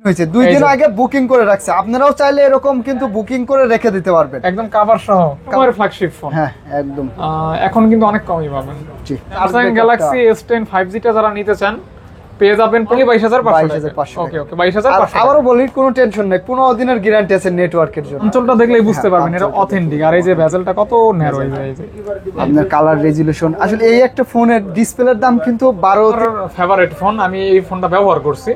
হয়েছে 2 দিন আগে বুকিং করে রাখছে, আপনারাও চাইলে এরকম কিন্তু বুকিং করে রেখে দিতে পারবেন। একদম কভার সহ কভার ফ্ল্যাগশিপ ফোন। হ্যাঁ একদম। এখন কিন্তু অনেক কমই পাবেন। জি, Samsung Galaxy S10 5G টা যারা নিতে চান পেয়ে যাবেন 22,500। ওকে ওকে 22,500। আবারও বলি কোনো টেনশন নেই, 15 দিনের গ্যারান্টি আছে নেটওয়ার্কের জন্য। অঞ্চলটা দেখলেই বুঝতে পারবেন এটা অথেন্টিক। আর এই যে বেজেলটা কত ন্যারো, এই যে আপনার কালার রেজুলেশন, আসলে এই একটা ফোনের ডিসপ্লের দাম কিন্তু 12 ফেভারিট ফোন। আমি এই ফোনটা ব্যবহার করছি,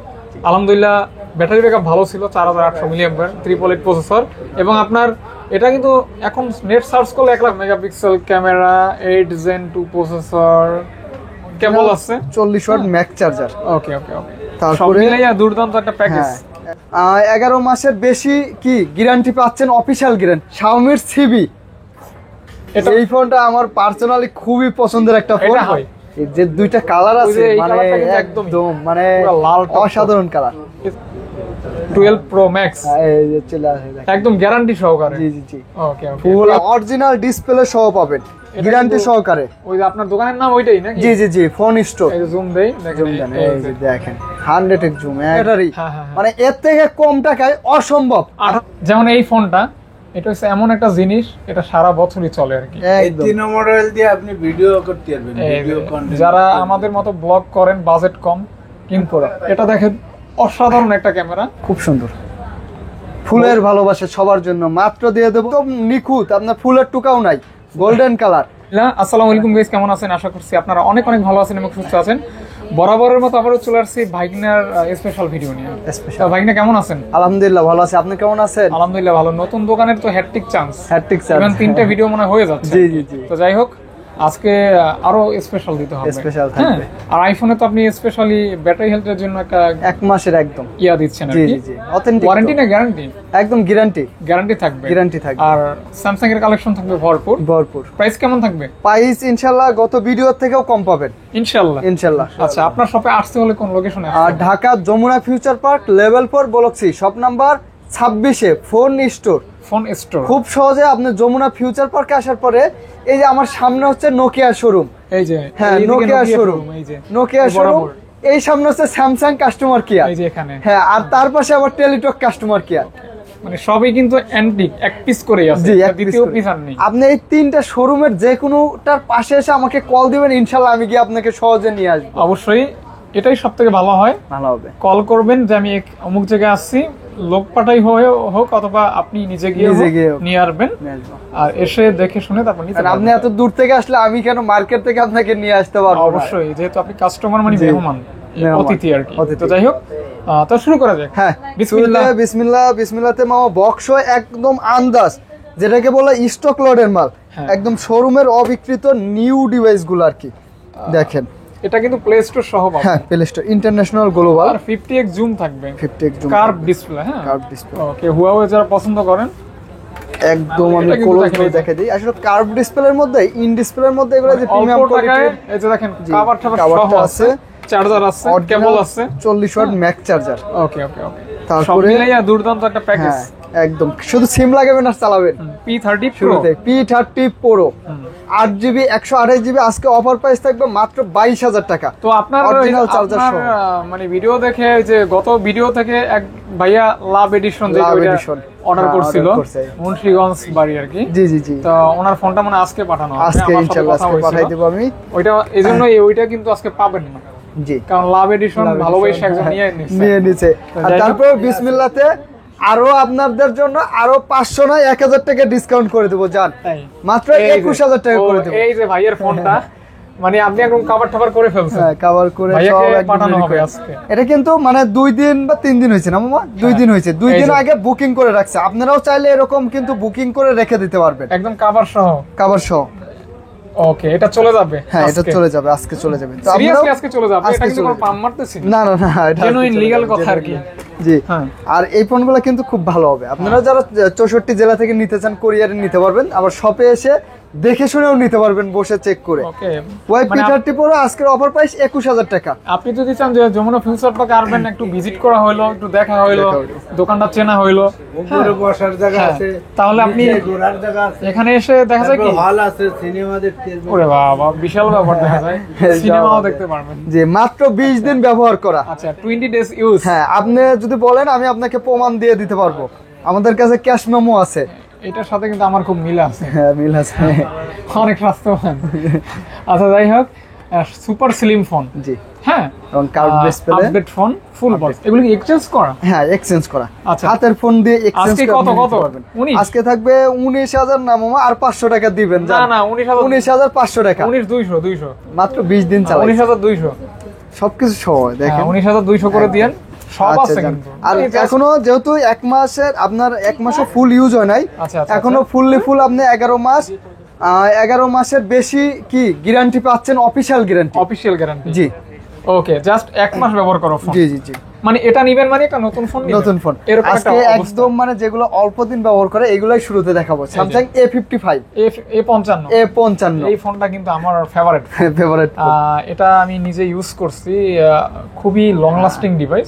আলহামদুলিল্লাহ ব্যাটারি ব্যাকআপ ভালো ছিল, 4800 মিলিঅ্যাম্পিয়ার, 888 প্রসেসর। এবং আপনার এটা কিন্তু এখন নেট সার্চ করলে 1 lakh megapixel camera, 8 Gen 2 processor, কেবল আছে 40 watt mac charger. Okay okay okay, তারপরে মিলাইয়া দুর্দান্ত একটা প্যাকেজ। 11 মাসের বেশি কি গ্যারান্টি পাচ্ছেন, অফিশিয়াল গ্যারান্টি Xiaomi CV। এই ফোনটা আমার পার্সোনালি খুবই পছন্দের একটা ফোন। এই যে দুইটা কালার আছে মানে একদম মানে লাল অসাধারণ কালার। 12 Pro Max এই যে চলে আসে একদম গ্যারান্টি সহকারে। জি জি জি, ওকে ওকে, ফুল অরিজিনাল ডিসপ্লে সহ পাবেন গ্যারান্টি সহকারে। ওই যে আপনার দোকানের নাম ওইটাই নাকি? জি জি জি, ফোন স্টোর। এই জুম দেই, দেখেন এই যে দেখেন 100 এর জুম ব্যাটারি, মানে এর থেকে কম টাকায় অসম্ভব। যেমন এই ফোনটা, এটা হচ্ছে এমন একটা জিনিস এটা সারা বছরই চলে আর কি। এই 3 মডেল দিয়ে আপনি ভিডিও করতে পারবেন, ভিডিও কন্টেন্ট। যারা আমাদের মতো ব্লগ করেন, বাজেট কম, কিন্তু এটা দেখেন অসাধারণ একটা ক্যামেরা, খুব সুন্দর। ফুলের ভালোবাসা সবার জন্য মাত্র দিয়ে দেব, তো নিখুঁত, আপনার ফুলের টুকাও নাই, গোল্ডেন কালার। আসসালামু আলাইকুম গাইস, কেমন আছেন? আশা করছি আপনারা অনেক অনেক ভালো আছেন এবং সুস্থ আছেন। বরাবরের মতো আবারও চলে আসছি ভাইগনার স্পেশাল ভিডিও নিয়ে। ভাইগনা কেমন আছেন? আলহামদুলিল্লাহ ভালো আছি, আপনি কেমন আছেন? আলহামদুলিল্লাহ ভালো। নতুন দোকানের তো হ্যাট্রিক চান্স, ইভেন 3টা ভিডিও মনে হয়ে যাচ্ছে। জি জি জি, তো যাই হোক, আজকে আরো স্পেশাল দিতে হবে, স্পেশাল থাকবে। আর আইফোনে তো আপনি স্পেশালি ব্যাটারি হেলথের জন্য একটা 1 মাসের একদম ইয়া দিচ্ছেন আর জি কি। জি জি, অথেন্টিক ওয়ারেন্টি না গ্যারান্টি? একদম গ্যারান্টি, গ্যারান্টি থাকবে, গ্যারান্টি থাকবে। আর স্যামসাং এর কালেকশন থাকবে ভরপুর ভরপুর। প্রাইস কেমন থাকবে? প্রাইস ইনশাআল্লাহ গত ভিডিও থেকেও কম পাবেন ইনশাআল্লাহ ইনশাআল্লাহ। আচ্ছা, আপনার শপে আসতে হলে কোন লোকেশনে? আর Dhaka Jamuna future park level 4 block C, shop number 26 এ ফোন স্টোর। ফোন স্টোর খুব সহজে আপনি যমুনা ফিউচার পার্কে আসার পরে এই যে আমার সামনে হচ্ছে নোকিয়া শোরুম, এই যে হ্যাঁ নোকিয়া শোরুম, এই যে নোকিয়া শোরুম। এই সামনে হচ্ছে স্যামসাং কাস্টমার কেয়ার, এই যে এখানে, হ্যাঁ। আর তার পাশে আবার টেলিটক কাস্টমার কেয়ার। মানে সবই কিন্তু অ্যান্টিক, এক পিস করেই আছে, দ্বিতীয় পিস আর নেই। আপনি এই 3টা শোরুমের যে কোনোটার পাশে এসে আমাকে কল দিবেন, ইনশাআল্লাহ আমি গিয়ে আপনাকে সহজে নিয়ে আসবো। অবশ্যই এটাই সবথেকে ভালো হয়, ভালো হবে। কল করবেন যে আমি অমুক জায়গায় আসছি, লোক পাঠাই হোক অথবা আপনি নিজে গিয়ে নিয়ে আসবেন, আর এসে দেখে শুনে তারপর নিতে পারবেন। আপনি এত দূর থেকে আসলে আমি কেন মার্কেট থেকে আপনাকে নিয়ে আসতে পারবো? অবশ্যই, যেহেতু আপনি কাস্টমার মানে মেহমান, অতিথি আর কি। তো যাই হোক, তো শুরু করা যাক। হ্যাঁ, বিসমিল্লাহ বিসমিল্লাহ বিসমিল্লাহতে মামা। বক্স একদম আন্দাজ, যেটাকে বলে স্টক লটের মাল, একদম শোরুমের অবিকৃত নিউ ডিভাইস গুলো আর কি। দেখেন এটা কিন্তু প্লে স্টোর সহ পাবেন। হ্যাঁ, প্লে স্টোর ইন্টারন্যাশনাল গ্লোবাল। আর 50x জুম থাকবে, 50x জুম, কার্ভ ডিসপ্লে। হ্যাঁ, কার্ভ ডিসপ্লে। ওকে, হুয়াওয়ে যারা পছন্দ করেন একদম আমি ক্লোজ করে দেখাই দিই। আসলে কার্ভ ডিসপ্লের মধ্যে, ইন ডিসপ্লের মধ্যে এগুলো যে প্রিমিয়াম কোয়ালিটির, এই যে দেখেন কভার সহ আছে, চার্জার আছে, কেবল আছে, 40 watt mac charger. Okay okay okay, তারপরে মিলাইয়া দুর্দান্ত একটা প্যাকেজ। একদম শুধু সিম লাগাবেন আর চালাবেন। P30 শুরুতে P30 Pro 8GB 128GB, আজকে অফার প্রাইস থাকবে মাত্র 22,000 টাকা। তো আপনার অরিজিনাল চার্জার সহ, মানে ভিডিও দেখে যে গত ভিডিও থেকে এক ভাইয়া লাভ এডিশন অর্ডার করছিল মুন্সিগঞ্জ বাড়ি আর কি। জি জি জি, তো ওনার ফোনটা মানে আজকে পাঠানো হবে, আজকে ইনশাআল্লাহ আজকে পাঠিয়ে দেব আমি। ওইটা এজন্য ওইটা কিন্তু আজকে পাবেন না, জি, কারণ লাভ এডিশন ভালোবাসে একজন নিয়ে নিছে। আর তারপর বিসমিল্লাহতে আরো আপনাদের জন্য আরো 500 না 1000 টাকা ডিসকাউন্ট করে দেব। জান মাত্র 21,000 টাকা করে দেব। এই যে ভাইয়ের ফোনটা মানে আপনি একদম কভার টভার করে ফেলছেন। হ্যাঁ, কভার করে সব একদম পাঠানো হবে আজকে। এটা কিন্তু মানে 2 দিন বা 3 দিন হয়েছে না মামা? 2 দিন হয়েছে। 2 দিন আগে বুকিং করে রাখছে, আপনারাও চাইলে এরকম কিন্তু বুকিং করে রেখে দিতে পারবেন, একদম কভার সহ। কভার সহ। ওকে, এটা চলে যাবে? হ্যাঁ, এটা চলে যাবে, আজকে চলে যাবে। তো সিরিয়াসলি আজকে চলে যাবে? এটা কিন্তু কোনো পাম মারতেছি না না না, এটা জেনুইন লিগ্যাল কথা আর কি। জি, আর এই ফোনগুলো কিন্তু খুব ভালো হবে। আপনারা যারা 64 জেলা থেকে নিতে চান কুরিয়ারে নিতে পারবেন, আবার শপে এসে দেখে শুনেও নিতে পারবেন বসে চেক করে। ওকে, ওই P30 Pro আজকের অফার প্রাইস 21000 টাকা। আপনি যদি চান যে যমুনা ফিউচার পার্ক আসবেন, একটু ভিজিট করা হলো, একটু দেখা হলো, দোকানটা চেনা হলো, উপরে বসার জায়গা আছে, তাহলে আপনি ঘোরার জায়গা আছে, এখানে এসে দেখা যায় কি হল আছে, সিনেমা দেখতে পারবেন। ওরে বাবা, বিশাল ব্যাপার দেখা যায়, সিনেমাও দেখতে পারবেন। যে মাত্র 20 দিন ব্যবহার করা। আচ্ছা, 20 ডেজ ইউজ। হ্যাঁ, আপনি যদি বলেন আমি আপনাকে প্রমাণ দিয়ে দিতে পারবো, আমাদের কাছে ক্যাশ মেমো আছে। এটার সাথে কিন্তু আমার খুব মিল আছে। হ্যাঁ, মিল আছে, অনেক স্বাস্থ্যবান। আচ্ছা, যাই হোক, সুপার স্লিম ফোন। জি, হ্যাঁ, এবং curve display, update phone, full box, এগুলো কি এক্সচেঞ্জ করা? হ্যাঁ, এক্সচেঞ্জ করা। আচ্ছা, হাতের ফোন দিয়ে এক্সচেঞ্জ আজকে কত কত? পারবেন। আজকে থাকবে 19000 না মামা, আর 500 টাকা দিবেন। না না, 19500 টাকা, 19200 মাত্র 20 দিন চালাই। 19200 সবকিছু সহ দেখেন। 19200 করে দিয়েন, সব আচ্ছা, আছে যান। কিন্তু। আর এখনো যেহেতু এক মাসের আপনার 1 মাসও ফুল ইউজ হয় নাই, আচ্ছা, আচ্ছা, এখনো ফুল আপনি 11 মাস 11 মাসের বেশি কি গ্যারান্টি পাচ্ছেন, অফিশিয়াল গ্যারান্টি। Official guarantee. জি, ওকে, জাস্ট 1 মাস ব্যবহার করো ফোন। জি জি জি, মানে এটা নিবেন মানে একটা নতুন ফোন নিবেন। নতুন ফোন এরকম একটা আজকে অবস্থা। একদম মানে যেগুলো অল্প দিন ব্যবহার করে এগুলাই শুরুতে দেখাবো। স্যামসাং A55, A55, A55 এই ফোনটা কিন্তু আমার ফেভারিট। ফেভারিট। এটা আমি নিজে ইউজ করছি, খুবই লং লাস্টিং ডিভাইস,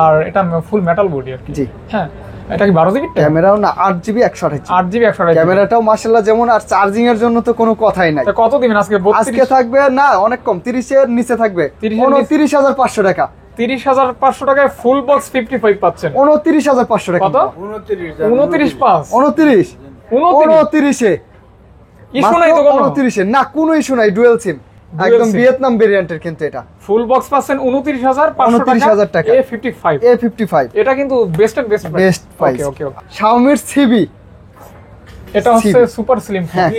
আর এটা ফুল মেটাল বডি আর কি। জি, হ্যাঁ, এটা কি 12 জিবি? ক্যামেরাও না 8GB 128GB, 8GB 128GB। ক্যামেরাটাও মাশাআল্লাহ যেমন, আর চার্জিং এর জন্য তো কোনো কথাই নাই। তা কত দিবেন আজকে? আজকে থাকবে না অনেক কম, 30 এর নিচে থাকবে, 29500 টাকা। 30500 টাকায় ফুল বক্স 55 পাচ্ছেন। 29500 টাকা। কত? 29.5। 29 29 ইস্যু নাই তো কোনো? 29 না, কোনো ইস্যু নাই, ডুয়াল সিম, একদম SIM। ভিয়েতনাম ভেরিয়েন্টের কিন্তু এটা। ফুল বক্স পাচ্ছেন 29500 টাকা। A55। A55 এটা কিন্তু best and best best price. Okay okay. Xiaomi CB, এটা হচ্ছে সুপার স্লিম ফোন। হ্যাঁ,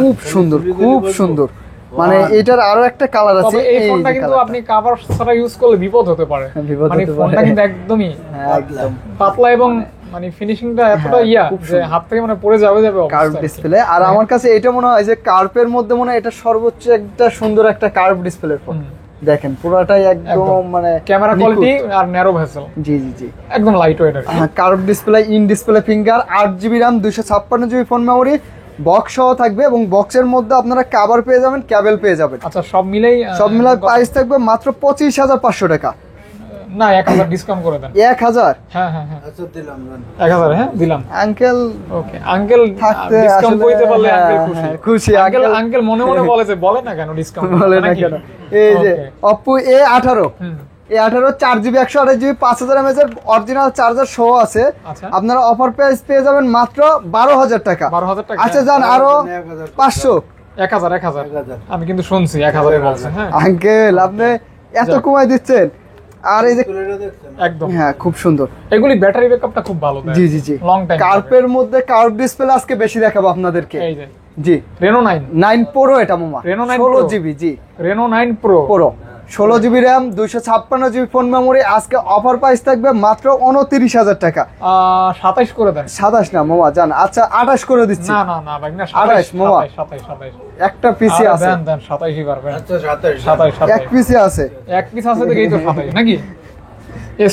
খুব সুন্দর, খুব সুন্দর। মানে এটার আরো একটা কালার আছে, তবে এই ফোনটা কিন্তু আপনি কভার ছাড়া ইউজ করলে বিপদ হতে পারে। বিপদ মানে হতে ফোনটা পারে। কিন্তু একদমই একদম পাতলা এবং মানে ফিনিশিংটা এতটা খুব যে হাত থেকে মানে পড়ে যাবে কার্ভ অবস্থা। ডিসপ্লে। আর আমার কাছে এটা মনে হয় যে কার্ভের মধ্যে মনে হয় এটা সর্বোচ্চ একটা সুন্দর একটা কার্ভ ডিসপ্লের ফোন। দেখেন পুরোটাই একদম মানে ক্যামেরা কোয়ালিটি আর ন্যারো ভেসেল। জি জি জি, একদম লাইট ওয়েট আর কি। Curve display, in display finger, 8GB RAM, 256GB phone memory, box সহ থাকবে, এবং বক্সের মধ্যে আপনারা কভার পেয়ে যাবেন, কেবল পেয়ে যাবেন। আচ্ছা, সব মিলাই প্রাইস থাকবে মাত্র 25500 টাকা। না, 1000 ডিসকাউন্ট করে দেন। 1000? হ্যাঁ হ্যাঁ হ্যাঁ, আচ্ছা দিলাম না। 1000 হ্যাঁ দিলাম। আঙ্কেল ওকে, আঙ্কেল থাকতে ডিসকাউন্ট আসলে কইতে পারলে আঙ্কেল হ্যাঁ, খুশি। খুশি। আঙ্কেল মনে মনে বলে যে বলে না কেন ডিসকাউন্ট বলে না কেন। এই যে Oppo A18, হুম, A18 4GB 128GB 5000 mAh এর অরিজিনাল চার্জার সহ আছে। আচ্ছা, আপনারা অফার প্রাইস পেয়ে যাবেন মাত্র 12000 টাকা। 12000 টাকা। আচ্ছা যান, আরো 500। 1000 আমি কিন্তু শুনছি 1000 এর বলছেন। হ্যাঁ আঙ্কেল আপনি এত কমাই দিচ্ছেন। আর এই যে একদম, হ্যাঁ, খুব সুন্দর। এগুলি ব্যাটারি ব্যাকআপটা খুব ভালো দেয়। জি জি জি, লং টাইম। কার্ভের মধ্যে কার্ভ ডিসপ্লে আজকে বেশি দেখাবো আপনাদেরকে। এই যে জি, Reno 9 9 Pro এটা মামা, Reno 9 16GB। জি, Reno 9 Pro Pro 16GB RAM, 256GB phone memory. আজকে অফার প্রাইস থাকবে মাত্র 29000 টাকা। 27 করে দেন। 27 না মামা, জান। আচ্ছা 28 করে দিচ্ছি। না না না ভাই, না 28 মামা। 27 একটা পিসি আছে। দেন দেন 27ই পারবেন। আচ্ছা 27 এক পিসি আছে। এক পিস আছে দেখেই তো 27 নাকি?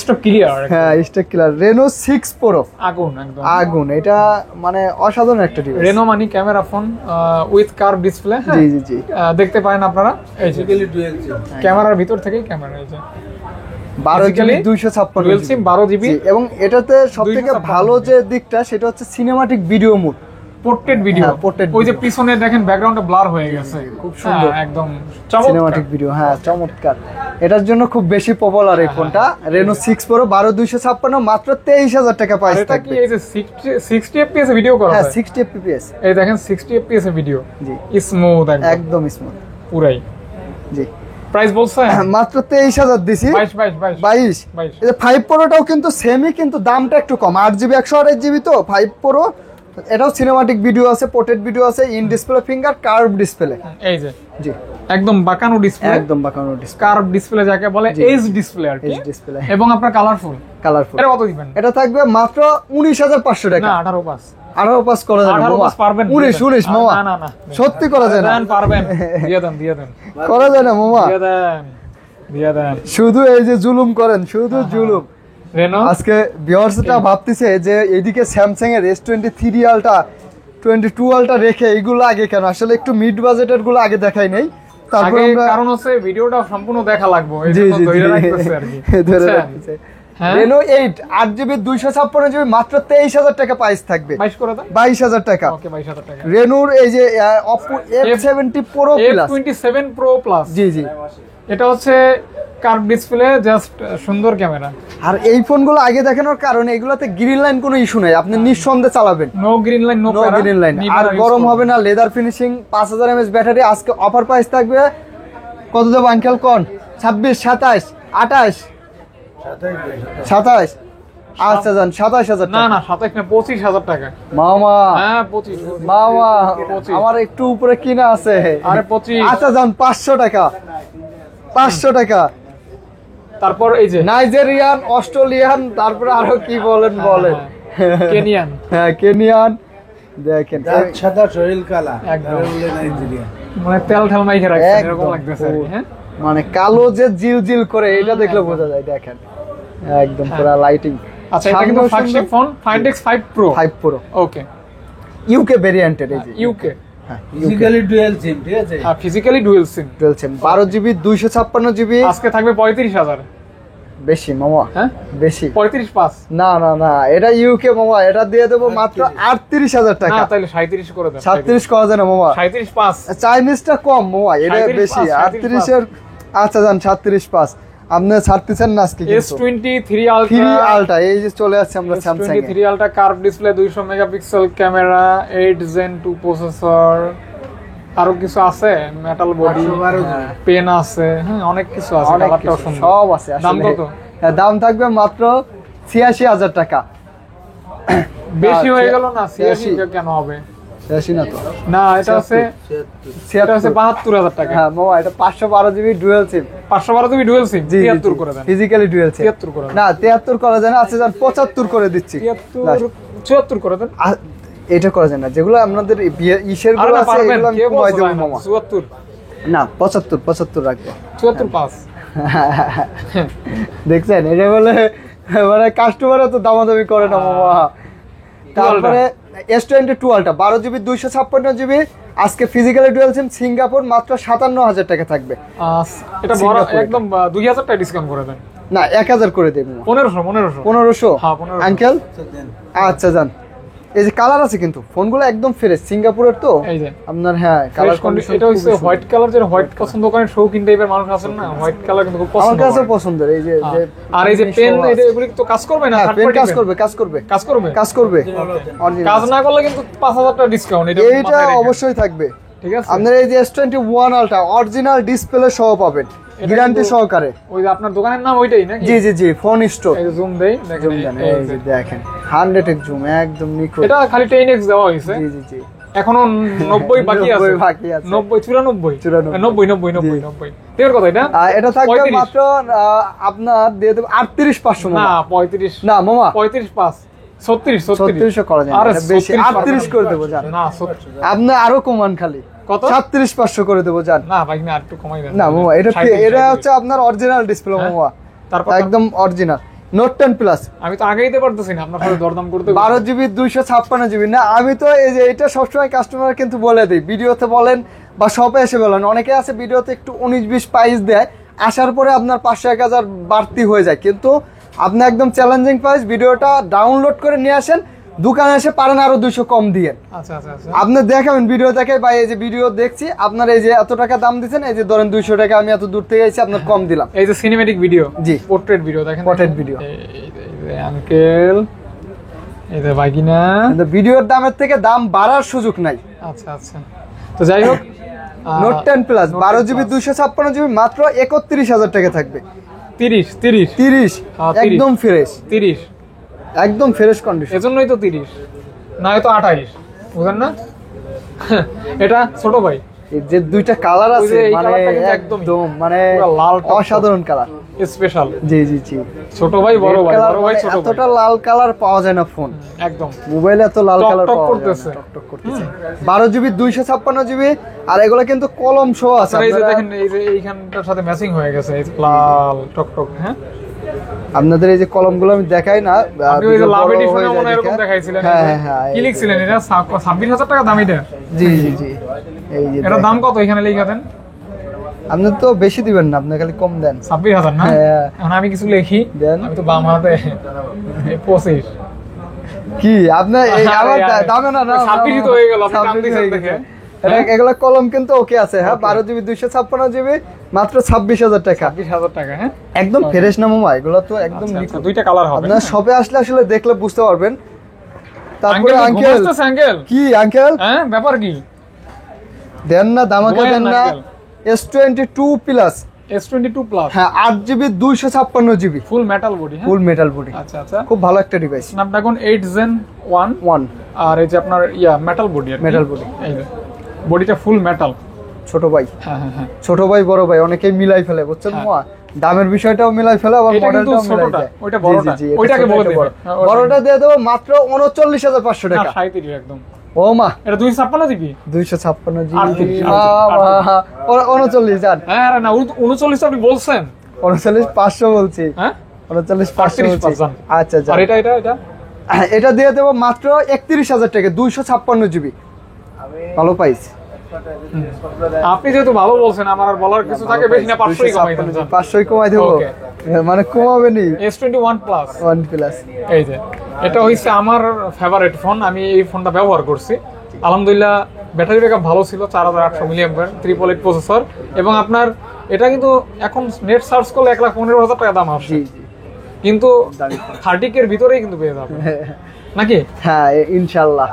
Stock clear. হ্যাঁ, স্টক ক্লিয়ার। Reno 6 Pro আগুন একদম আগুন, এটা মানে অসাধারণ একটা ডিভাইস। Reno মানি camera phone with curve display. জি জি জি, দেখতে পারেন আপনারা, এই যে বেসিক্যালি ডুয়াল সিম। ক্যামেরার ভিতর থেকেই ক্যামেরা, এই যে 12GB 256GB dual SIM 12GB। এবং এটাতে সবথেকে 256 ভালো যে দিকটা সেটা হচ্ছে cinematic video mode, portrait video. হ্যাঁ, portrait ওই যে video। পিছনে দেখেন ব্যাকগ্রাউন্ডটা ব্লার হয়ে গেছে, খুব সুন্দর। একদম সিনেমাটিক ভিডিও। হ্যাঁ, চমৎকার। এটার জন্য খুব বেশি পপুলার এই ফোনটা। Reno 6 Pro 12256, মাত্র 23000 টাকা প্রাইস এটা কি থাকবে। এই যে 60 fps এ ভিডিও করা হ্যাঁ, হয়? 60 fps। এই দেখেন 60 fps এ ভিডিও, জি, স্মুথ একদম স্মুথ। পুরাই। জি, প্রাইস বলছেন মাত্র 23000 দিছি। 22 এই যে 5 Proটাও কিন্তু সেমই, কিন্তু দামটা একটু কম। 8GB 128GB তো 5 Pro, এটাও সিনেমাটিক ভিডিও আছে, পোর্ট্রেট ভিডিও আছে, in display finger, curve display. এই যে জি, একদম বাঁকানো ডিসপ্লে, একদম বাঁকানো ডিসপ্লে, কার্ভ ডিসপ্লে যাকে বলে, এইচ ডিসপ্লে আর কি। এইচ ডিসপ্লে এবং আপনার কালারফুল। এটা কত দিবেন? এটা থাকবে মাত্র 19500 টাকা। না 18 পাস। 18 পাস করা যাবে 18 মামা? পাস পারবেন? 19 মামা, না না না, সত্যি করা যায় না। দেন, পারবেন, দিয়ে দেন করা যায় না মামা, দিয়ে দেন। শুধু এই যে জুলুম করেন, শুধু জুলুম। Reno আজকে ভিউয়ার্সটা ভাবতেছে যে এদিকে স্যামসাং এর S23 আলট্রা 22 আলটা রেখে এইগুলো আগে কেন, আসলে একটু মিড বাজেটের গুলো আগে দেখাই নাই, তারপর আগে আমরা কারণ হচ্ছে ভিডিওটা সম্পূর্ণ দেখা লাগবে, এই জি জন্য জি ধরে রাখতেছে আর কি। ধরে বুঝছেন? রাখতেছে। হ্যাঁ Reno 8 8GB 256GB মাত্র 23000 টাকা প্রাইস থাকবে, 22 করে দাও। 22000 টাকা। ওকে 22000 টাকা। রেনোর এই যে Oppo F70 Pro Plus, F27 Pro Plus, জি জি। এটা হচ্ছে কার্ভ ডিসপ্লে, জাস্ট সুন্দর ক্যামেরা। আর এই ফোনগুলো আগে দেখানোর কারণে এগুলোতে গ্রিন লাইন কোনো ইস্যু নাই, আপনি নিঃসন্দেহে চালাবেন, no green line, no no green line, আর গরম হবে না, লেদার ফিনিশিং, 5000 mAh ব্যাটারি। আজকে অফার প্রাইস থাকবে কত দেব আঙ্কেল কোন? 26 27 28 27, আচ্ছা যান 27000 না টাকা। না 27 না 25000 টাকা। মামা হ্যাঁ 25। মামা 25 আমার একটু উপরে কিনা আছে, আরে 25। আচ্ছা যান 500 টাকা, 500 টাকা। তারপর এই যে নাইজেরিয়ান, অস্ট্রেলিয়ান, তারপরে আরো কি বলেন বলেন, কেনিয়ান, হ্যাঁ কেনিয়ান, দেখেন দাঁত সাদা শরীর কালা, একদম। তারা বলে নাইজেরিয়া। মানে তেল ঠেল মাইখে রাখছেন একদম এরকম লাগতেছে আর কি। হ্যাঁ মানে কালো যে জিল জিল করে, এটা দেখলে বোঝা যায়, দেখেন একদম পুরো লাইটিং। আচ্ছা, এটা কিন্তু flagship phone Find X5 Pro। 5 Pro ওকে, ইউকে ভেরিয়েন্টের, এই যে ইউকে, হ্যাঁ ফিজিক্যালি ডুয়াল সিম, ঠিক আছে? Physically dual SIM. 12GB 256GB। আজকে থাকবে 35000। বেশি মামা, হ্যাঁ বেশি 35 না না না, এটা ইউকে মামা, এটা দিয়ে দেবো মাত্র 38000 টাকা। না তাহলে 37 করে দেন। 37 করা যায় না মামা, 37.5। চাইনিজটা কম মামা, এটা 37 বেশি, 37 38 এর। আচ্ছা যান 36.5, আপনি ছাড়তেছেন না আজকে কিন্তু। S23 3 Ultra, আলটা এই যে চলে আসছে আমরা Samsung A. S23 Ultra curve display, 200 megapixel camera, 8 Gen 2 processor, আরো কিছু আছে, মেটাল বডি, 812 পেন আছে, হ্যাঁ অনেক কিছু আছে, অনেক কালারটাও কিছু, সুন্দর। সব আছে দাম আসলে। কত? হ্যাঁ, দাম থাকবে মাত্র 86000 টাকা। বেশি হয়ে গেল না? 86 86 কেন হবে? 86 না তো, না এটা আছে, এটা আছে 72000 টাকা। হ্যাঁ মামা, এটা 512GB ডুয়াল সিম। 512 তুমি ডুয়াল সিম, 73 করে দেন। ফিজিক্যালি ডুয়াল সিম 73 করে দেন। না 73 করা যায় না, আচ্ছা যান 75 করে দিচ্ছি। 73 74 করে দেন। এটা করা যায় না, যেগুলো আপনাদের ইসের আরে গুলো না আছে পারবেন, এগুলো আমি কে কমাই বলছে দেব না? মামা। 74 না 75 রাখবো। 74.5। দেখছেন, এটা বলে মানে কাস্টমারও তো দামাদামি করে না মামা। তারপরে S22 Ultra 12GB 256GB, আজকে ফিজিক্যালি ডুয়াল সিম, সিঙ্গাপুর, মাত্র 57000 টাকা থাকবে। এটা বড় সিঙ্গাপুরে। একদম 2000 টাকা ডিসকাউন্ট করে দেন। না 1000 করে দেব। 1500 1500 হ্যাঁ, 1500 আঙ্কেল, আচ্ছা যান। এই যে কালার আছে কিন্তু, ফোনগুলো একদম ফ্রেশ, সিঙ্গাপুরের তো এই যে আপনার, হ্যাঁ কালার কন্ডিশন। এটা হচ্ছে হোয়াইট কালার, যে হোয়াইট পছন্দ করেন, শৌখিন টাইপের মানুষ আছেন না, হোয়াইট কালার কিন্তু খুব আমার পছন্দ কাছে করেন। পছন্দের, এই যে আর এই যে পেন, এগুলি তো কাজ করবে না? হ্যাঁ, third পেন party কাজ pen? করবে, কাজ করবে, কাজ করবে, কাজ করবে। Original। কাজ না করলে কিন্তু 5000 টাকা ডিসকাউন্ট, এটা এইটা মাথায় রেখেন। অবশ্যই থাকবে। ঠিক আছে, আপনার এই যে S21 Ultra অরিজিনাল ডিসপ্লে সহ পাবেন, গ্যারান্টি কিন্তু- সহকারে। ওই যে আপনার দোকানের নাম ওইটাই নাকি? জি জি জি, ফোন স্টোর। এই যে জুম দেই, দেখেন এই যে দেখেন 100x জুম, একদম নিখুঁত। এটা খালি 10x দেওয়া হয়েছে, জি জি জি, এখনো 90 বাকি আছে। 90 বাকি আছে। 90 94 94 90 এর কথা এটা। এটা থাকবে 35 মাত্র আপনার দিয়ে দেব 38500 না মামা। 35 না মামা, 35.5 36 3600 করা যায় না, আরে এটা বেশি, 38 করে দেবো জান। না আপনি আরো কমান, খালি কত? 37500 করে দেবো জান। না ভাই, না একটু কমাই দেন না মামা, এটা 37 হচ্ছে আপনার অরিজিনাল ডিসপ্লে হ্যাঁ? মামা, তারপর একদম অরিজিনাল। নোট 10 প্লাস আমি তো আগেই দিতে পারতেছি না, আপনার সাথে দরদাম করতে 12GB 256GB। না আমি তো এই যে এটা সবসময় কাস্টমার কিন্তু বলে দিই, ভিডিওতে বলেন বা শপে এসে বলেন, অনেকে আছে ভিডিওতে একটু 19-20 প্রাইস দেয়, আসার পরে আপনার 500-1000 বাড়তি হয়ে যায়, কিন্তু আপনি একদম চ্যালেঞ্জিং প্রাইস, ভিডিওটা ডাউনলোড করে নিয়ে আসেন, দোকানে এসে পারেন আরো 200 কম দিয়ে। আচ্ছা আচ্ছা আচ্ছা, আপনি দেখাবেন ভিডিও দেখে, বা এই যে ভিডিও দেখছি আপনার, এই যে এত টাকা দাম দিচ্ছেন, এই যে ধরেন 200 টাকা আমি এত দূর থেকে এসে আপনার কম দিলাম। এই যে সিনেমেটিক ভিডিও, জি। পোর্ট্রেট ভিডিও দেখেন, Portrait video। এই যে আঙ্কেল, এই যে ভাগিনা। কিন্তু ভিডিওর দামের থেকে দাম বাড়ার সুযোগ নাই। আচ্ছা আচ্ছা, তো যাই হোক, note 10 plus Note 10 12GB Plus। 256GB মাত্র 31000 টাকা থাকবে। 30 30 হ্যাঁ, 30 একদম ফ্রেশ, 30, একদম ফ্রেশ কন্ডিশন। এজন্যই তো 30, না হয়তো 28, বুঝেন না? এটা ছোট ভাই, এই যে দুইটা কালার ওই আছে, যে এই মানে কালারটা কিন্তু একদম একদমই মানে পুরো লাল টকটক। অসাধারণ কালার। স্পেশাল। জি জি জি, ছোট ভাই বড় Red ভাই, color বড় ভাই মানে ছোট ভাই, এতটা লাল কালার পাওয়া যায় না ফোন, একদম মোবাইলে এত লাল টক কালার টক পাওয়া যায় না, করতেছে। টকটক করতেছে। 12GB 256GB, আর এগুলো কিন্তু কলম সহ আছে। আর এই যে আপনারা- দেখেন, এই যে এইখানটার সাথে ম্যাচিং হয়ে গেছে, এই যে লাল টক টক, হ্যাঁ আপনাদের এই যে কলমগুলো আমি দেখাই না, আপনি ওই যে লাভ বড় এডিশনে হয়ে যায় মনে হয় এরকম দেখে। দেখাইছিলেন। হ্যাঁ হ্যাঁ হ্যাঁ, কি লিখছিলেন এটা? 26,000 টাকা দাম এটা? জি জি জি, এই যে এটার দাম কত এখানে লিখা দেন? আপনি তো বেশি দিবেন না, আপনি খালি কম দেন। 26,000 না? হ্যাঁ। এখন আমি কিছু লিখি, দেন। আমি তো বাম হাতে 25। কি আপনার এই আরে, আমার আরে, দামে না না 26 তো হয়ে গেল, আপনি দাম 26 দিয়েছেন হয়ে দেখে। গেছে। এটা এগুলা কলম কিন্তু ওকে আছে, হ্যাঁ 12 জিবি 256 জিবি মাত্র 26,000 টাকা। 26,000 টাকা, হ্যাঁ? একদম ফ্রেশ না মামা, এগুলো তো একদম আচ্ছা, নিখুঁত। দুইটা কালার হবে। আপনার শপে আসলে আসলে দেখলে বুঝতে পারবেন। তারপরে আঙ্কেল আঙ্কেল ঘুমাচ্ছে আঙ্কেল? কি আঙ্কেল হ্যাঁ, ব্যাপার কি? দেন না, দামাকা ঘুমায়েন দেন না, না। Uncle. S22 plus, S22 plus, হ্যাঁ 8 GB 256 GB full metal body, হ্যাঁ? ফুল মেটাল বডি, আচ্ছা আচ্ছা। খুব ভালো একটা ডিভাইস। স্ন্যাপড্রাগন 8 Gen 1, 1 আর এই যে আপনার মেটাল বডি, আর Metal body। এই যে বডিটা ফুল মেটাল। ছোট ভাই, হ্যাঁ হ্যাঁ হ্যাঁ। ছোট ভাই বড় ভাই অনেকেই মিলাই ফেলে, বুঝছেন হ্যাঁ। মামা, দামের বিষয়টাও মিলাই ফেলে, আবার এটা কিন্তু মডেলটাও মিলাই ছোটটা, দেয়। ওইটা জি, বড়টা। জি, জি, এটা ওইটাকে ছোট, বলে এটা দিবেন। বড়। হ্যাঁ, ওটা। বড়টা দিয়ে দেবো মাত্র 39,500 না, টাকা। 37 একদম। ও মা, এটা 256 জিবি। 256 জিবি, 38, বাবা, 39 জান, হ্যাঁ, আরে না, 39 আপনি বলছেন। 39,500 বলছি, হ্যাঁ, 39,500 বলছি। 38,500 আচ্ছা আচ্ছা, আর এটা এটা এটা এটা দিয়ে দেবো মাত্র 31,000 টাকা, 256 জিবি, ভালো পাইছি। আপনি যেহেতু ভালো বলছেন, আমার আর বলার কিছু থাকে বেশি না, 500ই কমাই দেন। 500 কমাই দেবো, Okay। মানে কমাবে নি। S21 প্লাস, 1 প্লাস, এই যে এটা হইছে আমার ফেভারিট ফোন। আমি এই ফোনটা ব্যবহার করছি, আলহামদুলিল্লাহ। ব্যাটারি ব্যাকআপ ভালো ছিল, 4800 মিলিঅ্যাম্পিয়ার, 888 প্রসেসর। এবং আপনার এটা কিন্তু এখন নেট সার্চ করলে 1,15,000 টাকা দাম আসছে, জি জি, কিন্তু 30K এর ভিতরেই কিন্তু পেয়ে যাবে নাকি? হ্যাঁ ইনশাল্লাহ।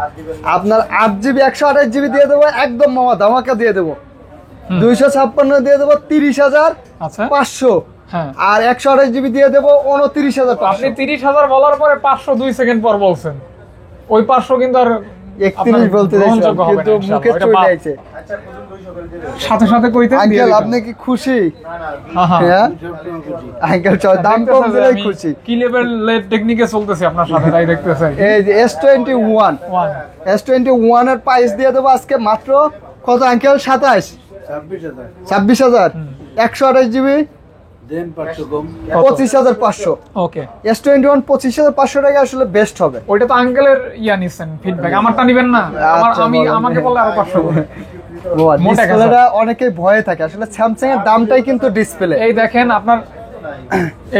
আপনার 8 জিবি 128 জিবি দিয়ে দেবো একদম মামা, ধামাকা দিয়ে দেবো। 256 দিয়ে দেবো 30,500, আচ্ছা, হ্যাঁ। আর 128 জিবি দিয়ে দেবো 29,500। আপনি 30,000 বলার পরে 500 2 সেকেন্ড পর বলছেন, ওই 500 কিন্তু আর 31 বলতে চাইছিলাম, গ্রহণযোগ্য হবে না, কিন্তু ইনশাআল্লাহ। মুখে ওইটা চলে বাদ। আইছে। সাথে সাথে কইতেন দিয়ে আঙ্কেল দিতাম। আপনি কি খুশি? হ্যাঁ, হ্যাঁ। হ্যাঁ আঙ্কেল, দাম কম দেখতেছেন যে দিলেই আমি খুশি। কি লেভেলের টেকনিকে চলতেছি আপনার সাথে, তাই দেখতেছেন। এই যে S21, S21 এর প্রাইস দিয়ে দেবো আজকে মাত্র কত আঙ্কেল? 26,000 26,000, 128 জিবি দেন 500 কম। 25,500। ওকে, S21 25,500 টাকা আসলে বেস্ট হবে। ওইটা তো আঙ্কেলের নিছেন ফিডব্যাক, আমারটা নিবেন না? আচ্ছা, আমি বলেন। আমাকে বললে আরো 500 করে। মোটা ডিসপ্লেটা অনেকেই ভয়ে থাকে, আসলে স্যামসাং এর দামটাই কিন্তু ডিসপ্লে। এই দেখেন আপনার,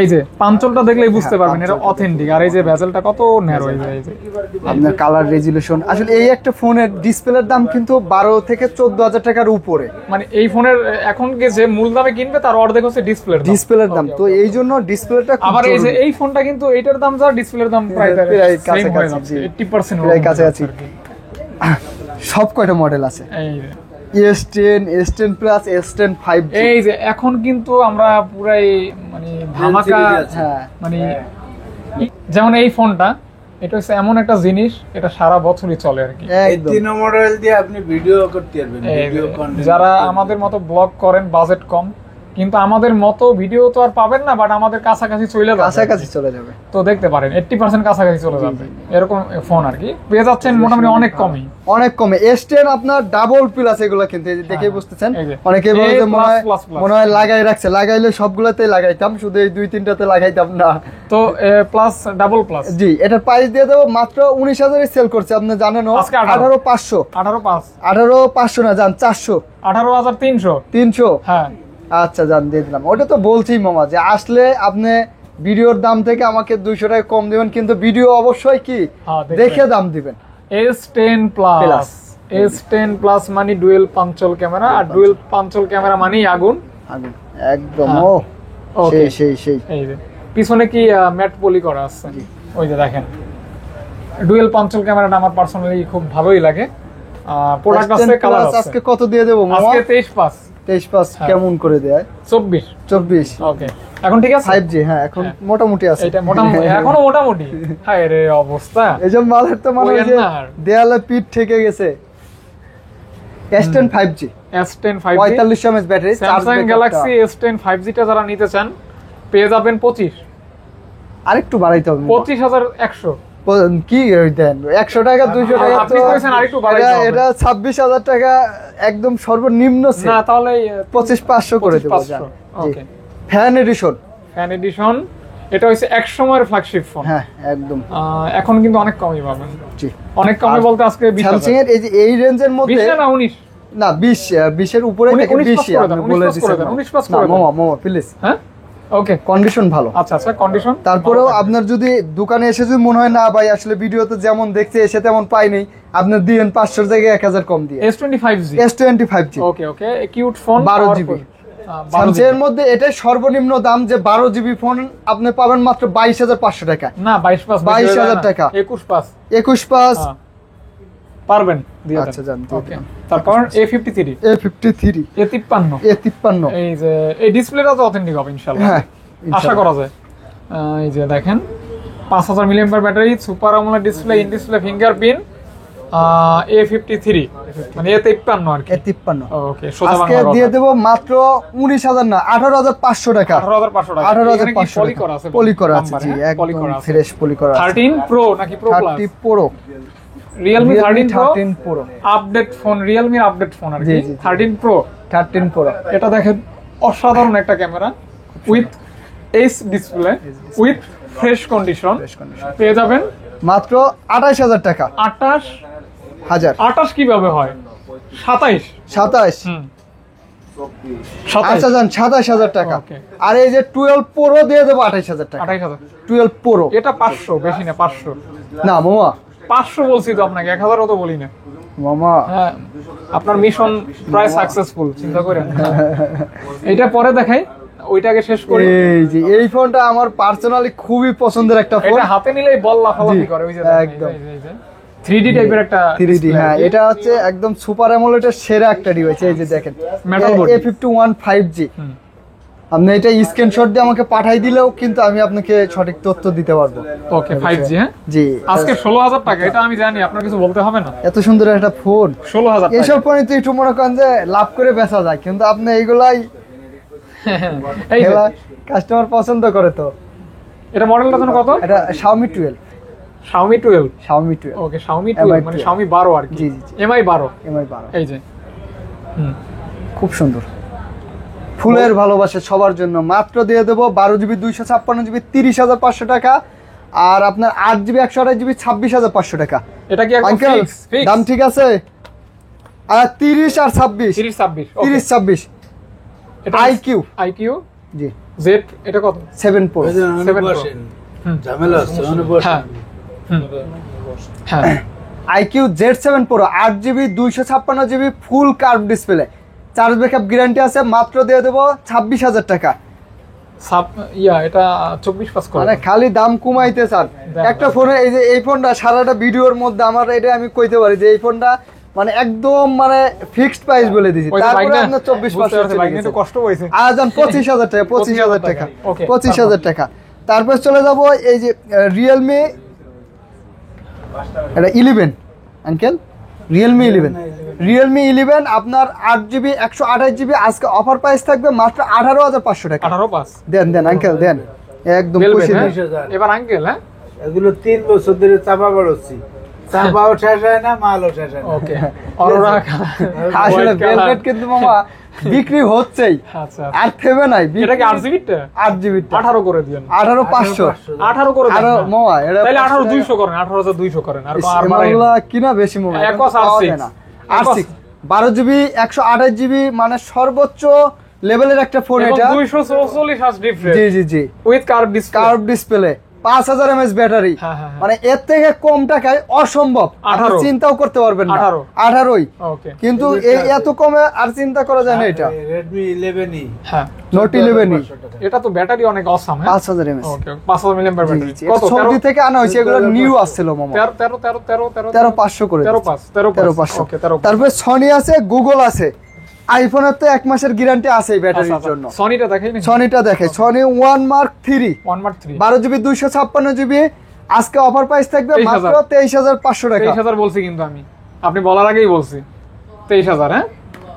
এই যে পাঞ্চলটা দেখলেই বুঝতে পারবেন এটা অথেন্টিক। আর এই যে বেজেলটা কত ন্যারো, এই যে আপনার কালার রেজুলেশন, আসলে এই একটা ফোনের ডিসপ্লের দাম কিন্তু 12 থেকে 14,000 টাকার উপরে। মানে এই ফোনের এখন যে মূল দামে কিনবে তার অর্ধেক হচ্ছে ডিসপ্লের দাম, তো এই জন্য ডিসপ্লেটা আবার এই যে এই ফোনটা কিন্তু এইটার দাম যা ডিসপ্লের দাম প্রায় প্রায় same হয়ে কাছাকাছি, যাচ্ছে, 80% প্রায় কাছাকাছি। সব কয়টা মডেল আছে? এই যে S10, S10 plus, S10 5G। এই যে এখন কিন্তু আমরা পুরাই মানে ধামাকা, হ্যাঁ মানে যেমন এই ফোনটা, এটা হচ্ছে এমন একটা জিনিস, এটা সারা বছরই চলে আর কি। এই একদম 3 মডেল দিয়ে আপনি ভিডিও করতে পারবেন, এই ভিডিও যে কন্টেন্ট। যারা আমাদের মতো ব্লগ করেন, বাজেট কম, কিন্তু আমাদের মতো ভিডিও তো আর পাবেন না, বাট আমাদের কাছাকাছি চলে যাবে, কাছাকাছি চলে যাবে। তো দেখতে পারেন 80% কাছাকাছি চলে যাবে, এরকম ফোন আর কি পেয়ে যাচ্ছেন মোটামুটি অনেক কমই। অনেক কমে। S10 আপনার ডাবল প্লাস, এগুলো কিন্তু এই যে দেখেই বুঝতেছেন। এই যে অনেকেই বলে যে plus, plus। মনে হয় লাগাই রাখছে, লাগাইলে সবগুলোতেই লাগাইতাম, শুধু এই 2-3টাতে লাগাইতাম না। তো প্লাস, ডাবল প্লাস। জি, এটার প্রাইস দিয়ে দেবো মাত্র 19,000 সেল করছে, আপনি জানেন। আজকে 18,500, 18,500, 18,500 না জান, 400, 18,300। 300। হ্যাঁ, আচ্ছা জান, দিয়ে দিলাম। ওটা তো বলছি মামা যে আসলে আপনি ভিডিওর দাম থেকে আমাকে 200 টাকা কম দিবেন, কিন্তু ভিডিও অবশ্যই কি হ্যাঁ, দেখবেন। দেখে দাম দিবেন। S10 প্লাস, S10 প্লাস মানে ডুয়েল পাঞ্চল ক্যামেরা, আর ডুয়েল পাঞ্চল ক্যামেরা মানেই আগুন। আগুন, একদম। হ্যাঁ। ও ওকে, সেই এই যে পিছনে কি ম্যাট পলি করা আছে, ওই যে দেখেন। ডুয়েল পাঞ্চল ক্যামেরাটা আমার পার্সোনালি খুব ভালোই লাগে। প্রোডাক্ট আছে, কালার আছে। আজকে কত দিয়ে দেবো মামা? আজকে 23,500। 23,500 কেমন করে দেয়? 24। 24। ওকে, এখন ঠিক আছে। 5G, হ্যাঁ এখন মোটামুটি আছে। এটা মোটামুটি এখনো মোটামুটি। হায় রে অবস্থা, এই যে মালের তো মানে ওই যে না আর। দেয়ালে পিঠ ঠেকে গেছে। S10 5G, S10 5G, 45 mAh battery, Samsung Galaxy S10 5G টা যারা নিতে চান পেয়ে যাবেন 25। আরেকটু বাড়াইতে হবে। 25,100। কি দেন 100 টাকা 200 টাকা? আপনি তো কইছেন আরেকটু বাড়াইতে এটা- হবে। এটা 26,000 টাকা একদম সর্বনিম্ন না তাহলে 25,500 করে দেবো। 25,500 ওকে। ফ্যান এডিশন, ফ্যান এডিশন এটা হচ্ছে এক সময়ের ফ্ল্যাগশিপ ফোন। হ্যাঁ একদম। এখন কিন্তু অনেক কমই পাবেন। জি অনেক কমই বলতে আজকে স্যামসাং এর এই যে এই রেঞ্জের মধ্যে 20 না 19 না 20 এর উপরে থেকে 20 আপনি বলে দিয়েছেন 19 পাস না করে দেন। মামা প্লিজ। হ্যাঁ ওকে কন্ডিশন ভালো। আচ্ছা আচ্ছা কন্ডিশন। তারপরেও আপনার যদি দোকানে এসে যদি মনে হয় না ভাই আসলে ভিডিওতে যেমন দেখতে এসে তেমন পাইনি, আপনি দিবেন 500 জায়গায় 1000 কম দিয়ে S25G। S25G ওকে ওকে কিউট ফোন 12 GB। স্যামসাং এর মধ্যে এটাই সর্বনিম্ন দাম যে 12 জিবি ফোন আপনি পাবেন মাত্র 22500 টাকা। না 22 পাস 22,000 টাকা। 21 পাস 21 পাস পারবেন দিয়ে দেন। আচ্ছা জানতে ওকে তারপর A53 A53 A53 A53 এই যে এই ডিসপ্লেটা তো অথেন্টিক হবে ইনশাআল্লাহ। হ্যাঁ আশা করা যায়। এই যে দেখেন 5000 milliampere battery, super AMOLED display, in display fingerprint, A53 মানে A53 আর কি। A53 ওকে সোজা আজকে বাংলা দিয়ে দেব মাত্র 19000 না 18500 টাকা। 18500 টাকা। 18500 পলি করা আছে, পলি করা আছে নাম্বার, জি হ্যাঁ, পলি একদম করা আছে। ফ্রেশ পলি করা আছে। 13 প্রো নাকি pro plus? 30 Pro Realme 13 13 Pro update phone, Realme এর আপডেট ফোন আর জি, কি। জি, জি। 13 প্রো 13 Pro এটা দেখেন অসাধারণ একটা camera with H display with fresh condition পেয়ে যাবেন মাত্র 28000 টাকা। 28 কিভাবে হয়? 27 হুম 27 আচ্ছা জান 27000 টাকা। Okay. আর এই যে 12 Pro দিয়ে দেব 28000 টাকা। 28000 12 Pro এটা 500 বেশি না 500 না মামা 500 বলছি তো আপনাকে 1000ও তো বলি না। মামা হ্যাঁ আপনার মিশন প্রায় সাকসেসফুল চিন্তা করেন। এটা পরে দেখাই ওইটাকে শেষ করি। এই যে এই ফোনটা আমার পার্সোনালি খুবই পছন্দের একটা ফোন। এটা হাতে নিলেই বল লাফালাফি করে ওই যে দেখেন, একদম। এই যে 3D টাইপের একটা 3D display হ্যাঁ আর কি। এটা হচ্ছে একদম সুপার অ্যামোলেডের সেরা একটা ডিভাইস। এই যে দেখেন Metal body। A51 5G। হুম। আপনি এটা স্ক্রিনশট দিয়ে আমাকে পাঠাই দিলেও কিন্তু আমি আপনাকে সঠিক তথ্য দিতে পারবো। ওকে 5G হ্যাঁ জি আজকে 16000 টাকা, এটা আমি জানি আপনার কিছু বলতে হবে না। এত সুন্দর একটা ফোন 16000 টাকা এসব ফোনে তো একটু মনে করেন যে লাভ করে বেচা যায়, কিন্তু আপনি এইগুলাই এই যে কাস্টমার পছন্দ করে তো। এটা মডেলটা যেন কত? এটা Xiaomi 12 Xiaomi 12 Xiaomi 12 ওকে Xiaomi MI 12 মানে Xiaomi 12 আর কি। জি, জি, জি। MI 12 MI 12 এই যে হুম খুব সুন্দর ফুলের ভালোবাসা সবার জন্য। মাত্র দিয়ে দেবো 12GB 256GB 30500 টাকা। আর আপনার 8GB 128GB 26500 টাকা। এটা কি একদম আঙ্কেল ফিক্স দাম ঠিক আছে? আর 30 আর 26 30 26 ওকে 30 26 এটা IQ IQ জি Z এটা কত? 7 Pro ওই যে অনেক 7 Pro। বসেন। হুম। ঝামেলা হচ্ছে অনেক বসেন। হ্যাঁ হুম হ্যাঁ IQ Z7 Pro 8GB 256GB ফুল curve display, charge backup guarantee আছে। মাত্র দিয়ে দেবো 26000 টাকা। সাব এটা 24 পাস করে মানে খালি দাম কমাইতে স্যার দাম একটা ফোনে। এই যে এই ফোনটা সারাটা ভিডিওর মধ্যে আমার এটা আমি কইতে পারি যে এই ফোনটা মানে একদম মানে ফিক্সড প্রাইস বলে দিছি। ওই যে তারপরে বাইক না আপনার 24% বাইক একটু কষ্ট হইছে। আজান 25000 টাকা 25000 টাকা Okay, 25000 টাকা। তারপর চলে যাব এই যে Realme এটা 11 আঙ্কেল Realme 11 আপনার 8GB 128GB আজকে অফার প্রাইস থাকবে মাত্র 18500 টাকা। 18 পাস দেন আঙ্কেল দেন একদম Velvet, খুশি হ্যাঁ? দিন। 20,000 এবার আঙ্কেল হ্যাঁ এগুলো 3 বছর ধরে চাপা বাড়ছি। চাপাও শেষ হয় না, মালও শেষ হয় না। ওকে অরোরা আসলে ভেলভেট কিন্তু মামা বিক্রি হচ্ছেই আচ্ছা আর থেমে নাই। এটা কি 8GB টা 8GB 18 করে দিবেন 18500 18 করে আর দেন মামা এটা তাহলে 18200 করেন 18200 করেন আর আর বাড়াই এগুলা কিনা বেশি মামা Ecos পাওয়া R6 যায় না। R6 12GB 128GB মানে সর্বোচ্চ লেভেলের একটা ফোন এবং এটা। 244 hertz refresh G with curve display curve display 5000 mAh battery. হ্যাঁ, হ্যাঁ, হ্যাঁ। মানে এর থেকে কম টাকায় অসম্ভব, আপনি 18 চিন্তাও করতে পারবেন না। 18 18 ওকে কিন্তু এই এত কমে আর চিন্তা করা যায় না এটা। Redmi 11 ই হ্যাঁ Note 11 এটা তো ব্যাটারি অনেক অসাম হ্যাঁ 5000 mAh ওকে 5000 মিলিঅ্যাম্পিয়ার ব্যাটারি কত সৌদি থেকে আনা হয়েছে, এগুলো নিউ আসছিল মামা। 13500 করে 13 ওকে 13 তারপর সনি আছে, গুগল আছে, আইফোনের তো 1 মাসের গ্যারান্টি আছে এই ব্যাটারির জন্য। সনিটা দেখাই না সনিটা দেখে Sony 1 Mark 3 1 mark 3 12GB 256GB আজকে অফার প্রাইস থাকবে 23,000 মাত্র 23500 টাকা। 23000 বলছি কিন্তু আমি আপনি বলার আগেই বলছি 23000 হ্যাঁ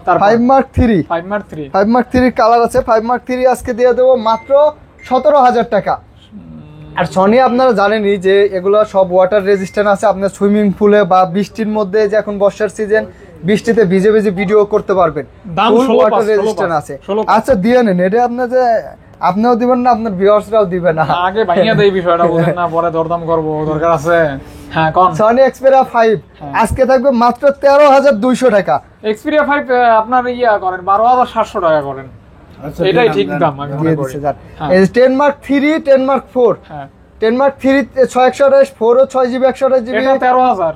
তারপর 5 Mark 3 5 মার্ক 3 5 Mark 3 কালার আছে। 5 Mark 3 আজকে দিয়ে দেবো মাত্র 17000 টাকা। আর সনি আপনারা জানেনই যে এগুলো সব ওয়াটার রেজিস্ট্যান্ট আছে। আপনার সুইমিং পুলে বা বৃষ্টির মধ্যে যে এখন বর্ষার সিজন, বৃষ্টিতে ভিজে ভিজে ভিডিও করতে পারবেন। দাম ফুল 16 ওয়াটার পাঁচ, রেজিস্ট্যান্ট 16 আছে। 16 আচ্ছা দিয়ে নেন এটা আপনার যে আপনিও দিবেন না, আপনার ভিউয়ার্সরাও দিবে না। আগে ভাইয়া দেই বিষয়টা বুঝেন না, পরে দরদাম করব, দরকার আছে। হ্যাঁ কোন সনি এক্সপেরিয়া 5 আজকে থাকবে মাত্র 13,200 টাকা। এক্সপেরিয়া 5 আপনার ইয়া করেন 12,700 টাকা করেন, আচ্ছা, এটাই দিলাম, ঠিক দেন। দাম আমি মনে দিয়ে করি। দিচ্ছে যান। হ্যাঁ। এই 10 মার্ক 3, 10 মার্ক 4, হ্যাঁ 10 মার্ক 3 6128, 4 ও 6 জিবি 128 জিবি। এটা 13,000।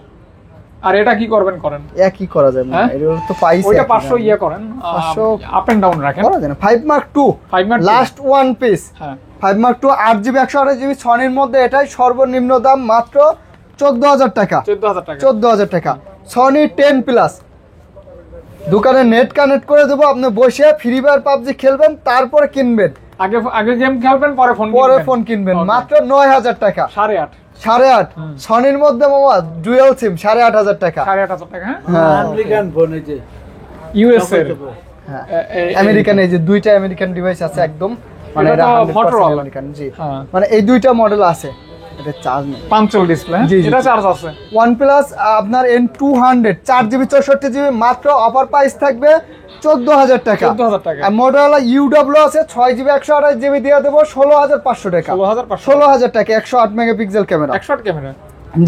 আর এটা কি করবেন করেন? একই করা যায় হ্যাঁ? এর তো পাইছে ওইটা 500 ইয়া করেন, 500 আপ এন্ড ডাউন রাখেন। করা যায় না। 5 mark 2 5 mark last one piece. হ্যাঁ 5 মার্ক 2 8 জিবি 128 জিবি সনির মধ্যে এটাই সর্বনিম্ন দাম মাত্র 14,000 টাকা। 14,000 টাকা। 14,000 টাকা। সনি 10 প্লাস দোকানে নেট কানেক্ট করে দেবো, আপনি বসে ফ্রি ফায়ার পাবজি খেলবেন, তারপরে কিনবেন, আগে আগে গেম খেলবেন, পরে ফোন ফোন কিনবেন। Okay. মাত্র 9,000 টাকা। 8.5 8.5 সনির মধ্যে মামা ডুয়াল সিম 8,500 টাকা। 8.5 টাকা। হ্যাঁ হ্যাঁ আমেরিকান ফোন এই যে ইউএস এর হ্যাঁ এই- আমেরিকান, এই যে দুইটা আমেরিকান ডিভাইস আছে একদম, মানে এটা এটা তো 100% Motorola। আমেরিকান। জি হ্যাঁ মানে এই দুইটা মডেল আছে, এটা চার্জ নেই। পাঞ্চল ডিসপ্লে, জি, জি, এটা জি। চার্জ আছে। OnePlus আপনার N200 4 জিবি 64 জিবি মাত্র অফার প্রাইস থাকবে 14,000 টাকা। 14,000 টাকা। আর Motorola UW আছে 6 জিবি 128 জিবি দিয়ে দেবো 16,500 টাকা। 16,500 16,000 টাকা 108 মেগাপিক্সেল ক্যামেরা। 108 ক্যামেরা।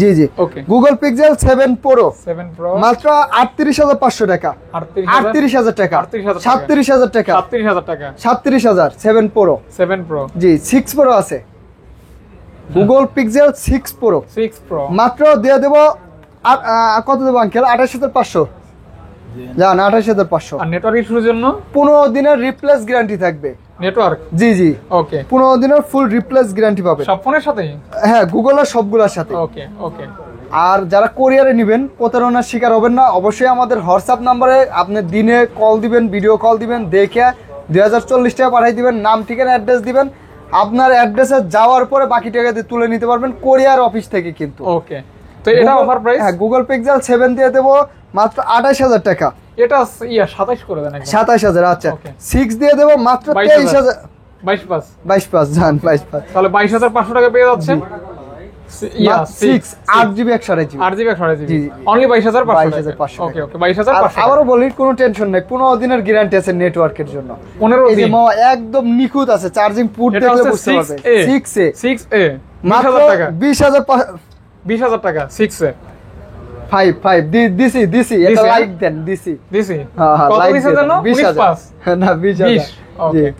জি জি। ওকে Google Pixel 7 Pro 7 প্রো মাত্র 38,500 টাকা। 38,000 টাকা। 38,000 37,000 টাকা। 37,000 টাকা। 37,000 7 Pro। 7 প্রো জি 6 Pro আছে। Google Pixel 6 Pro 6 প্রো মাত্র দিয়ে দেবো কত দেবো আঙ্কেল? 28,500 জান, 28,500। আর নেটওয়ার্ক ইস্যুর জন্য 15 দিনের রিপ্লেস গ্যারান্টি থাকবে। নেটওয়ার্ক। জি জি ওকে 15 দিনের ফুল রিপ্লেস গ্যারান্টি পাবে। সব ফোনের সাথেই। হ্যাঁ গুগলের সবগুলোর সাথে। ওকে ওকে আর যারা কোরিয়ারে নেবেন প্রতারণার শিকার হবেন না, অবশ্যই আমাদের হোয়াটসঅ্যাপ নাম্বারে আপনি দিনে কল দিবেন, ভিডিও কল দিবেন, দেখে 2040 টাকা পাঠিয়ে দিবেন, নাম ঠিকানা অ্যাড্রেস দিবেন, আপনার অ্যাড্রেসে যাওয়ার পরে বাকি টাকা দিয়ে তুলে নিতে পারবেন কোরিয়ার অফিস থেকে কিন্তু। ওকে তো এটা অফার প্রাইস। হ্যাঁ Google Pixel 7 দিয়ে দেবো মাত্র 28,000 টাকা। এটা ইয়া 27 করে দেন একদম। 27,000 আচ্ছা। Okay. 6 দিয়ে দেবো মাত্র 23,000। 22 পাস 22 জান 22 তাহলে 22,500 টাকা পেয়ে যাচ্ছেন। ইয়া 6 8 জিবি 128 জিবি। 8 জিবি 128 জি, জিবি জি। অনলি 22,500 22,500 ওকে ওকে 22,500 আবারও বলি কোনো টেনশন নেই, 15 দিনের গ্যারান্টি আছে নেটওয়ার্কের জন্য। 15 এই যে দিন। মামা একদম নিখুঁত আছে, চার্জিং পুট এটা দেখলে হচ্ছে বুঝতে পারবে। 6A 6A 6A মাত্র 20,000 টাকা 20,000 20,000 টাকা 6A 5 দিছি এটা দিছি, লাইক দেন দিছি। দিছি হ্যাঁ হ্যাঁ কত লাইক দিছেন জানো? 19 পাস না 20,000 20, জি। okay.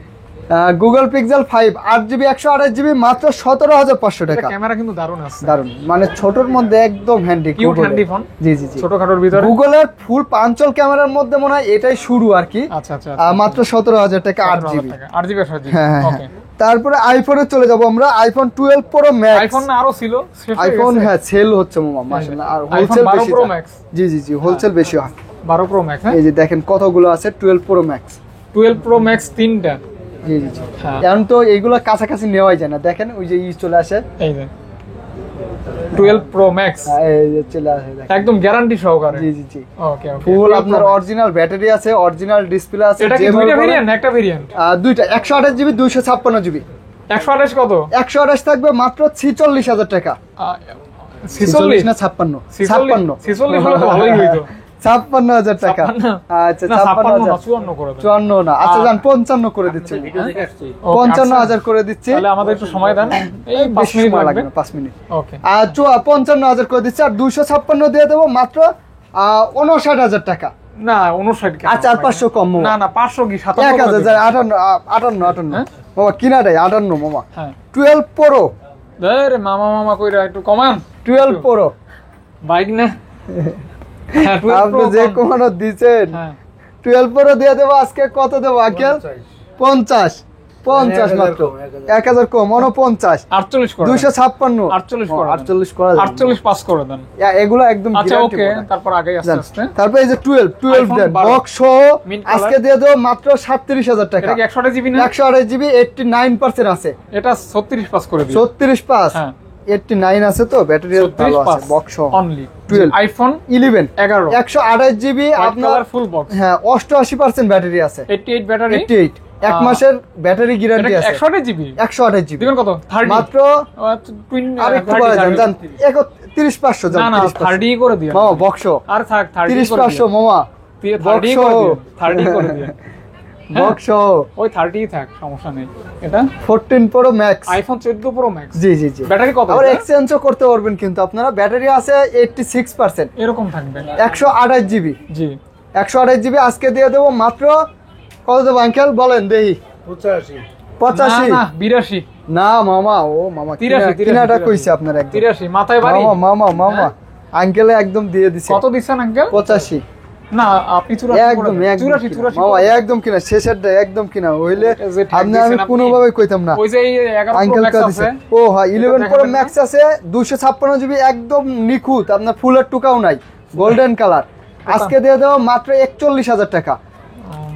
Google pixel 5 8 GB 128 GB মাত্র 17,500 এটা টাকা। ক্যামেরা কিন্তু দারুণ আছে, দারুন মানে ছোটর মধ্যে একদম হ্যান্ডি কিউট হ্যান্ডি ফোন। জি জি জি। ছোটখাটোর ভিতরে। গুগলের ফুল পাঞ্চল ক্যামেরার মধ্যে মনে হয় এটাই শুরু আর কি। আচ্ছা আচ্ছা মাত্র 17,000 টাকা 8 জিবি। 8 জিবি 128 জিবি হ্যাঁ হ্যাঁ ওকে। তারপরে আইফোনে চলে যাব আমরা। IPhone 12 pro max. আইফোন না আরো ছিল, শেষ হয়ে আইফোন গেছে। হ্যাঁ সেল হচ্ছে মামা মাশাআল্লাহ, আর iPhone হোলসেল 12 বেশি Pro যায়। Max। জি জি জি হোলসেল বেশি হয়। 12 প্রো ম্যাক্স হ্যাঁ এই যে দেখেন কতগুলো আছে 12 প্রো ম্যাক্স। 12 প্রো ম্যাক্স তিনটা। জি জি জি হ্যাঁ। এখন তো এইগুলো কাছাকাছি নেওয়াই যায় না, দেখেন ওই যে চলে আসে। এই যে 12 প্রো ম্যাক্স এই যে চলে আসে দেখেন। একদম গ্যারান্টি সহকারে। জি জি জি ওকে ওকে ফুল আপনার অরিজিনাল ব্যাটারি আছে, অরিজিনাল ডিসপ্লে আছে। এটা কি দুইটা ভেরিয়েন্ট না একটা ভেরিয়েন্ট? দুইটা 128 জিবি 256 জিবি। 128 কত? 128 থাকবে মাত্র 46,000 টাকা। 46 না 56 46 হলে তো ভালোই হইতো। 56,000 টাকা। 56? আচ্ছা না 56 না 56,000 54 করে দেন। 54 না আচ্ছা জান 55 করে দিচ্ছি। ওকে, 55,000 করে দিচ্ছি। তাহলে আমাদের একটু সময় দেন, এই 5 বেশি মিনিট সময় লাগবে। লাগবে না 5 মিনিট। ওকে আর 55,000 করে দিচ্ছি, আর 256 দিয়ে দেবো মাত্র 59,000 টাকা। না 59 কেন? আচ্ছা আর 500 কম মামা। না না 500 কি 57 করে 1,000 দিন। 58 হ্যাঁ? মামা কিনাটাই 58 মামা। হ্যাঁ 12 প্রো আরে মামা মামা কইরা একটু কমান। 12 প্রো বাইক না হ্যাঁ 12 আপনি প্রো যে কম। কোনো দিছেন। হ্যাঁ 12 প্রো দিয়ে দেবো আজকে কত দেবো আঙ্কেল? 50 মাত্র 1,000 কম 49 48 করে 256 48 করে 48 করা যাবে। 48 পাস করে দেন। এগুলো একদম আচ্ছা guarantee ওকে product। তারপর আগে আস্তে জান। আস্তে। তারপর এই যে 12 iPhone দেন 12 বক্স সহ Mint color। আজকে দিয়ে দেবো মাত্র 37,000 টাকা। এটা কি 128 জিবি না? 128 জিবি 89% আছে। এটা 36 পাস করে দিন। 36 পাস হ্যাঁ 89 আছে তো ব্যাটারি ভালো 36 আছে পাস বক্স সহ। অনলি 12 আইফোন 11 11 128 জিবি আপনার আপনার ফুল বক্স হ্যাঁ 88% ব্যাটারি আছে। 88 ব্যাটারি 88 এক মাসের ব্যাটারি এটা গ্যারান্টি আছে। 128 জিবি 128 জিবি দিবেন কত 30 মাত্র টুইন আর একটু বাড়ায় যান জান 31,500 জান না না 30 করে দিন মামা বক্স আর থাক 30 করে 30,500 দিন মামা 30 করে দিন 30 করে দিন বক্স ওই 30 থাক, সমস্যা নেই। এটা 14 pro max, iPhone 14 pro max. জি জি জি। ব্যাটারি কত? আবার এক্সচেঞ্জও করতে পারবেন কিন্তু আপনারা। ব্যাটারি আছে 86%, এরকম থাকবে। 128 জিবি, জি 128 জিবি আজকে দিয়ে দেবো মাত্র কত দেবো আঙ্কেল বলেন দেখি? 85 85 না 82 না মামা, ও মামা 83 কিনাটা কইছে আপনার একদম 83 মাথায় বাড়ি। মামা মামা আঙ্কেলে একদম দিয়ে দিছে। কত দিচ্ছেন আঙ্কেল? 85 না আপনি 84 একদম একদম 84 কিনা। মামা একদম কিনা, শেষেরটা একদম কিনা হইলে যে ঠেক আমি দিছেন আপনি। কোনোভাবে কইতাম না। ওই যে এই 11 প্রো আঙ্কেল ম্যাক্স কা আছে, দিছে। ও হ্যাঁ 11 প্রো ম্যাক্স আছে 256 জিবি, একদম নিখুঁত, আপনার ফুলের টুকাও নাই, গোল্ডেন কালার। আজকে দিয়ে দেবো মাত্র 41,000 টাকা।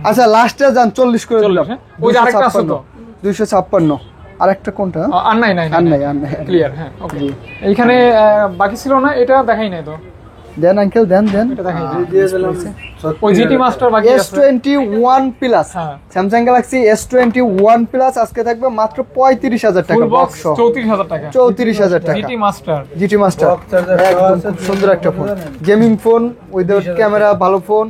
আচ্ছা লাস্টে যান 40 করে 40, দিলাম। হ্যাঁ? ওই যে আরেকটা আছে তো। 256 আরেকটা কোনটা? আর নাই নাই আর নাই, আর নাই। ক্লিয়ার। হ্যাঁ ওকে। জি। এইখানে বাকি ছিল না, এটা দেখাই নাই তো। দেন আঙ্কেল দেন দেন। এটা দেখাই নাই। দিয়ে দিলাম ওই জিটি মাস্টার বাকি আছে। S21 প্লাস, হ্যাঁ। স্যামসাং গ্যালাক্সি S21 প্লাস আজকে থাকবে মাত্র 35,000 টাকা ফুল বক্স বক্স, 34,000 টাকা। 34,000 টাকা। GT master. GT master Box charger একদম আছে, খুব সুন্দর একটা phone, 20,000 gaming phone without camera, ভালো ফোন।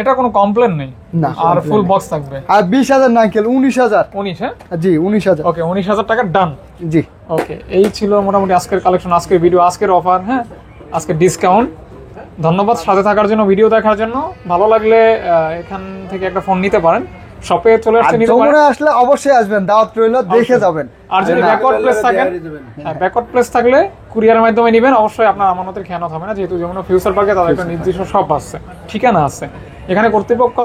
এটা কোনো কমপ্লেন নেই। না, আর complain ফুল নেই। বক্স থাকবে। আর 20,000 না আঙ্কেল, 19,000। 19, হ্যাঁ জি 19,000। ওকে 19,000 টাকা ডান। জি ওকে, এই ছিল মোটামুটি আজকের কালেকশন, আজকের ভিডিও, আজকের অফার, হ্যাঁ আজকের ডিসকাউন্ট। ধন্যবাদ সাথে থাকার জন্য, ভিডিও দেখার জন্য। ভালো লাগলে এখান থেকে একটা ফোন নিতে পারেন, শপে চলে আর আসতে নিতে পারেন। যমুনা আসলে অবশ্যই আসবেন, দাওয়াত রইল, দেখে যাবেন। আর যদি না, ব্যাকওয়ার্ড প্লেস থাকেন, দিয়ে দিবেন। ব্যাকওয়ার্ড প্লেস থাকলে কুরিয়ারের মাধ্যমে নেবেন, অবশ্যই আপনার আমানতের খেয়ানত হবে না, যেহেতু যেমন ফিউচার পার্কে তাদের একটা নির্দিষ্ট শপ আছে, ঠিকানা আছে, এখানে কর্তৃপক্ষ